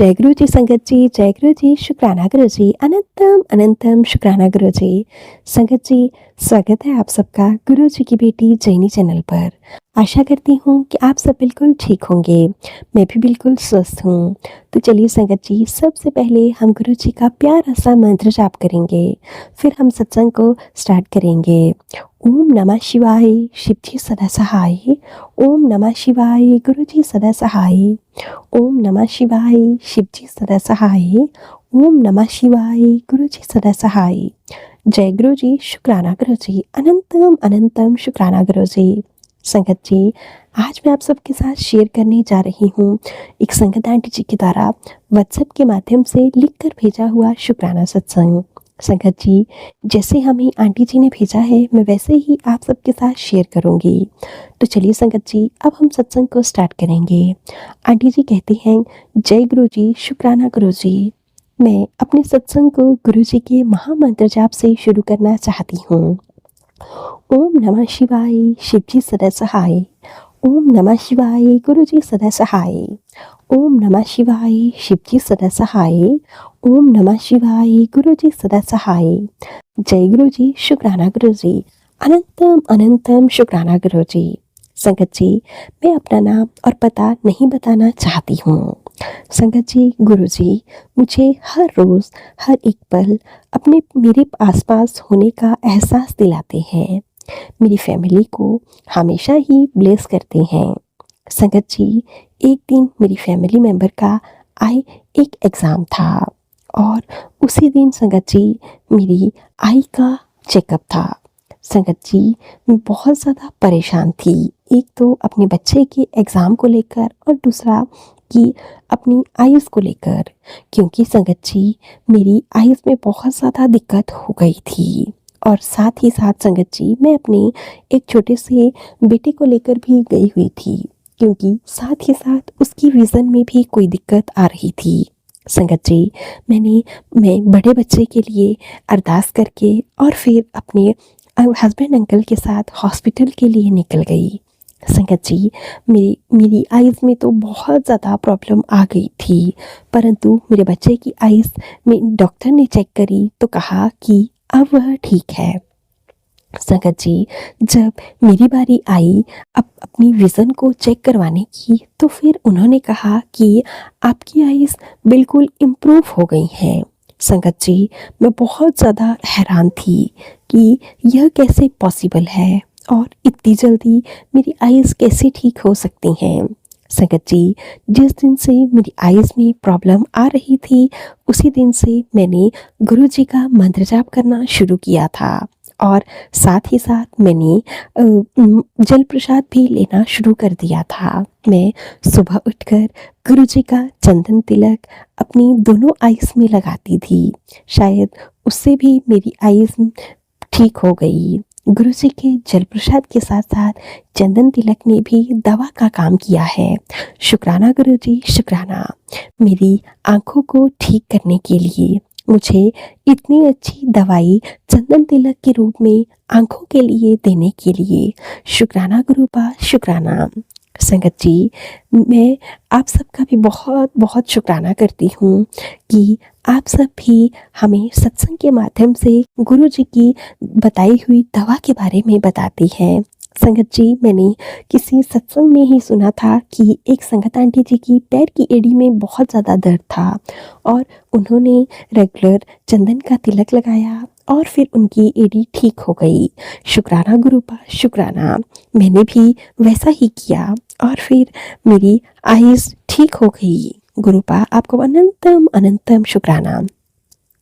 जय गुरु जी संगत जी, जय गुरु जी, शुक्राना गुरु जी, अनंतम अनंतम शुक्राना गुरु जी। संगत जी, स्वागत है आप सबका गुरु जी की बेटी जैनी चैनल पर। आशा करती हूँ कि आप सब बिल्कुल ठीक होंगे। मैं भी बिल्कुल स्वस्थ हूँ। तो चलिए संगत जी, सबसे पहले हम गुरु जी का प्यारा सा मंत्र जाप करेंगे, फिर हम सत्संग को स्टार्ट करेंगे। ओम नमः शिवाय, शिव जी सदा सहाय। ओम नमः शिवाय, गुरु जी सदा सहाय। ओम नमः शिवाय, शिव जी सदा सहाय। ओम नमः शिवाय, गुरु जी सदा सहाय। जय गुरु जी, शुक्राना गुरु जी, अनंतम अनंतम शुक्राना गुरु जी। संगत जी, आज मैं आप सबके साथ शेयर करने जा रही हूँ एक संगत आंटी जी के द्वारा व्हाट्सएप के माध्यम से लिखकर भेजा हुआ शुक्राना सत्संग। संगत जी, जैसे हमें आंटी जी ने भेजा है मैं वैसे ही आप सबके साथ शेयर करूँगी। तो चलिए संगत जी, अब हम सत्संग को स्टार्ट करेंगे। आंटी जी कहती हैं, जय गुरु जी, शुक्राना गुरु जी। मैं अपने सत्संग को गुरु जी के महामंत्र जाप से शुरू करना चाहती हूँ। ओम नमः शिवाय, शिव जी सदा सहाय। ओम नमः शिवाय, गुरु जी सदा सहाय। ओम नमः शिवाय, शिव जी सदा सहाय। ओम नमः शिवाय, गुरु जी सदा सहाय। जय गुरु जी, शुक्राना गुरु जी, अनंतम अनंतम शुक्राना गुरु जी। संगत जी, मैं अपना नाम और पता नहीं बताना चाहती हूँ। संगत जी, गुरु जी मुझे हर रोज़ हर एक पल अपने मेरे आसपास होने का एहसास दिलाते हैं। मेरी फैमिली को हमेशा ही ब्लेस करते हैं। संगत जी, एक दिन मेरी फैमिली मेंबर का आई एक एग्ज़ाम था और उसी दिन संगत जी मेरी आई का चेकअप था। संगत जी, मैं बहुत ज़्यादा परेशान थी। एक तो अपने बच्चे के एग्ज़ाम को लेकर और दूसरा कि अपनी आइज़ को लेकर, क्योंकि संगत जी मेरी आइज़ में बहुत ज़्यादा दिक्कत हो गई थी। और साथ ही साथ संगत जी मैं अपने एक छोटे से बेटे को लेकर भी गई हुई थी, क्योंकि साथ ही साथ उसकी विज़न में भी कोई दिक्कत आ रही थी। संगत जी, मैं बड़े बच्चे के लिए अरदास करके और फिर अपने हस्बैंड अंकल के साथ हॉस्पिटल के लिए निकल गई। संगत जी, मेरी आइज़ में तो बहुत ज़्यादा प्रॉब्लम आ गई थी, परंतु मेरे बच्चे की आइज़ में डॉक्टर ने चेक करी तो कहा कि अब वह ठीक है। संगत जी, जब मेरी बारी आई अपनी विज़न को चेक करवाने की, तो फिर उन्होंने कहा कि आपकी आइज़ बिल्कुल इम्प्रूव हो गई हैं। संगत जी, मैं बहुत ज़्यादा हैरान थी कि यह कैसे पॉसिबल है और इतनी जल्दी मेरी आइज़ कैसे ठीक हो सकती हैं। संगत जी, जिस दिन से मेरी आइज़ में प्रॉब्लम आ रही थी, उसी दिन से मैंने गुरु जी का मंत्र जाप करना शुरू किया था और साथ ही साथ मैंने जल प्रसाद भी लेना शुरू कर दिया था। मैं सुबह उठकर गुरु जी का चंदन तिलक अपनी दोनों आइज़ में लगाती थी। शायद उससे भी मेरी आइज़ ठीक हो गई। गुरु जी के जल प्रसाद के साथ साथ चंदन तिलक ने भी दवा का काम किया है। शुक्राना गुरु जी, शुक्राना। मेरी आंखों को ठीक करने के लिए मुझे इतनी अच्छी दवाई चंदन तिलक के रूप में आंखों के लिए देने के लिए शुक्राना गुरुपा, शुक्राना। संगत जी, मैं आप सबका भी बहुत बहुत शुक्राना करती हूँ कि आप सब भी हमें सत्संग के माध्यम से गुरु जी की बताई हुई दवा के बारे में बताती हैं। संगत जी, मैंने किसी सत्संग में ही सुना था कि एक संगत आंटी जी की पैर की एड़ी में बहुत ज़्यादा दर्द था और उन्होंने रेगुलर चंदन का तिलक लगाया और फिर उनकी एड़ी ठीक हो गई। शुक्राना गुरुपा, शुक्राना। मैंने भी वैसा ही किया और फिर मेरी आइज़ ठीक हो गई। गुरुपा, आपको अनंतम अनंतम शुक्राना।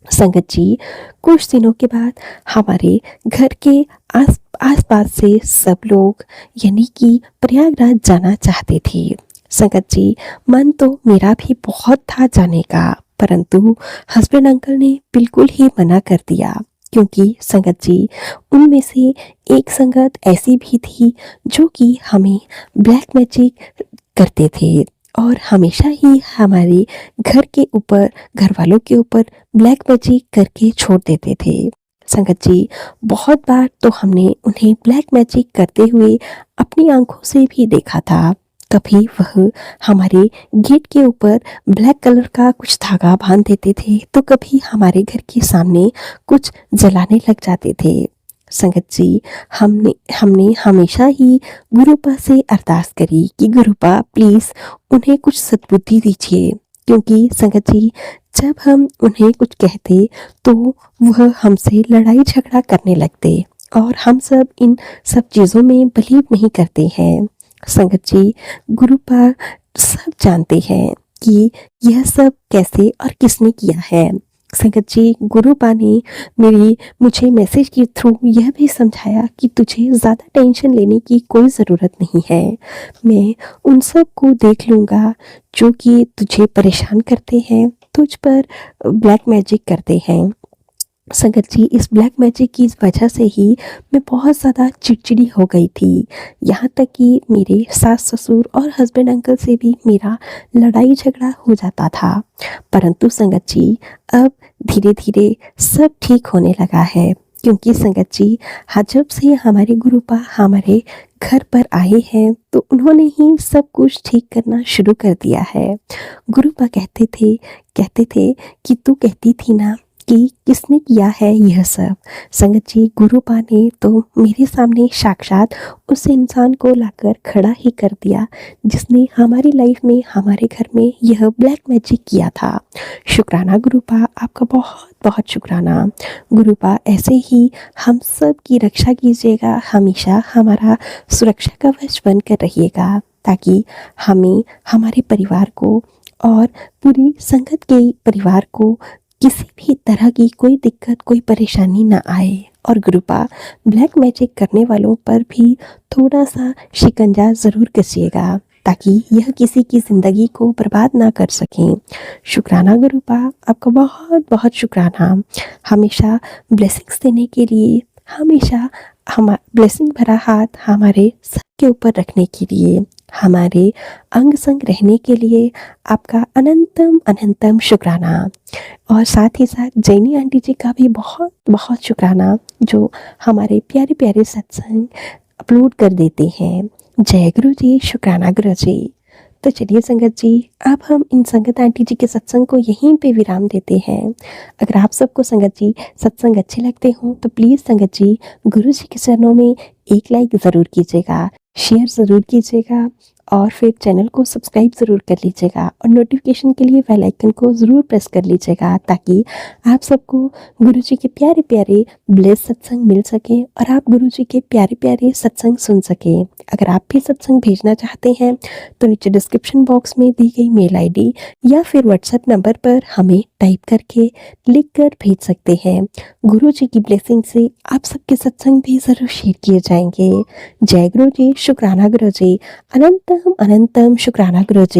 संगत जी, कुछ दिनों के बाद हमारे घर के आस-पास से सब लोग यानी कि प्रयागराज जाना चाहते थे। संगत जी, मन तो मेरा भी बहुत था जाने का, परंतु हस्बैंड अंकल ने बिल्कुल ही मना कर दिया, क्योंकि संगत जी उनमें से एक संगत ऐसी भी थी जो कि हमें ब्लैक मैजिक करते थे और हमेशा ही हमारे घर के ऊपर, घर वालों के ऊपर ब्लैक मैजिक करके छोड़ देते थे। संगत जी, बहुत बार तो हमने उन्हें ब्लैक मैजिक करते हुए अपनी आंखों से भी देखा था। कभी वह हमारे गेट के ऊपर ब्लैक कलर का कुछ धागा बांध देते थे, तो कभी हमारे घर के सामने कुछ जलाने लग जाते थे। संगत जी, हमने हमने हमेशा ही गुरुपा से अरदास करी कि गुरुपा प्लीज़ उन्हें कुछ सद्बुद्धि दीजिए, क्योंकि संगत जी, जब हम उन्हें कुछ कहते तो वह हमसे लड़ाई झगड़ा करने लगते, और हम सब इन सब चीज़ों में बिलीव नहीं करते हैं। संगत जी, गुरुपा सब जानते हैं कि यह सब कैसे और किसने किया है। संगत जी, गुरुपा ने मुझे मैसेज के थ्रू यह भी समझाया कि तुझे ज़्यादा टेंशन लेने की कोई ज़रूरत नहीं है। मैं उन सब को देख लूँगा जो कि तुझे परेशान करते हैं, तुझ पर ब्लैक मैजिक करते हैं। संगत जी, इस ब्लैक मैजिक की वजह से ही मैं बहुत ज़्यादा चिड़चिड़ी हो गई थी। यहाँ तक कि मेरे सास ससुर और हस्बैंड अंकल से भी मेरा लड़ाई झगड़ा हो जाता था। परंतु संगत जी, अब धीरे धीरे सब ठीक होने लगा है, क्योंकि संगत जी, हाँ, जब से हमारे गुरुपा हमारे घर पर आए हैं तो उन्होंने ही सब कुछ ठीक करना शुरू कर दिया है। गुरुपा कहते थे कि तू कहती थी ना कि किसने किया है यह सब। संगत जी, गुरुपा ने तो मेरे सामने साक्षात उस इंसान को लाकर खड़ा ही कर दिया जिसने हमारी लाइफ में, हमारे घर में यह ब्लैक मैजिक किया था। शुक्राना गुरुपा, आपका बहुत बहुत शुक्राना। गुरुपा ऐसे ही हम सब की रक्षा कीजिएगा, हमेशा हमारा सुरक्षा कवच बनकर रहिएगा, ताकि हमें, हमारे परिवार को और पूरी संगत के परिवार को किसी भी तरह की कोई दिक्कत, कोई परेशानी ना आए। और गुरुपा, ब्लैक मैजिक करने वालों पर भी थोड़ा सा शिकंजा ज़रूर कसिएगा, ताकि यह किसी की ज़िंदगी को बर्बाद ना कर सकें। शुक्राना गुरुपा, आपका बहुत बहुत शुक्राना। हमेशा ब्लेसिंग्स देने के लिए, हमेशा हम ब्लेसिंग भरा हाथ हमारे सबके ऊपर रखने के लिए, हमारे अंग संग रहने के लिए आपका अनंतम अनंतम शुक्राना। और साथ ही साथ जैनी आंटी जी का भी बहुत बहुत शुक्राना, जो हमारे प्यारे प्यारे सत्संग अपलोड कर देते हैं। जय गुरु जी, शुक्राना गुरु जी। तो चलिए संगत जी, अब हम इन संगत आंटी जी के सत्संग को यहीं पे विराम देते हैं। अगर आप सबको संगत जी सत्संग अच्छे लगते हों तो प्लीज़ संगत जी, गुरु जी के चरणों में एक लाइक ज़रूर कीजिएगा, शेयर ज़रूर कीजिएगा, और फिर चैनल को सब्सक्राइब ज़रूर कर लीजिएगा, और नोटिफिकेशन के लिए बेल आइकन को ज़रूर प्रेस कर लीजिएगा, ताकि आप सबको गुरु जी के प्यारे प्यारे ब्लेस सत्संग मिल सके और आप गुरु जी के प्यारे प्यारे सत्संग सुन सकें। अगर आप भी सत्संग भेजना चाहते हैं तो नीचे डिस्क्रिप्शन बॉक्स में दी गई मेल आईडी या फिर व्हाट्सएप नंबर पर हमें टाइप करके लिख कर भेज सकते हैं। गुरु जी की ब्लेसिंग से आप सबके सत्संग भी ज़रूर शेयर किए जाएंगे। जय गुरु जी, शुक्राना गुरु जी, अनंतम अनंतम शुक्राना गुरु जी।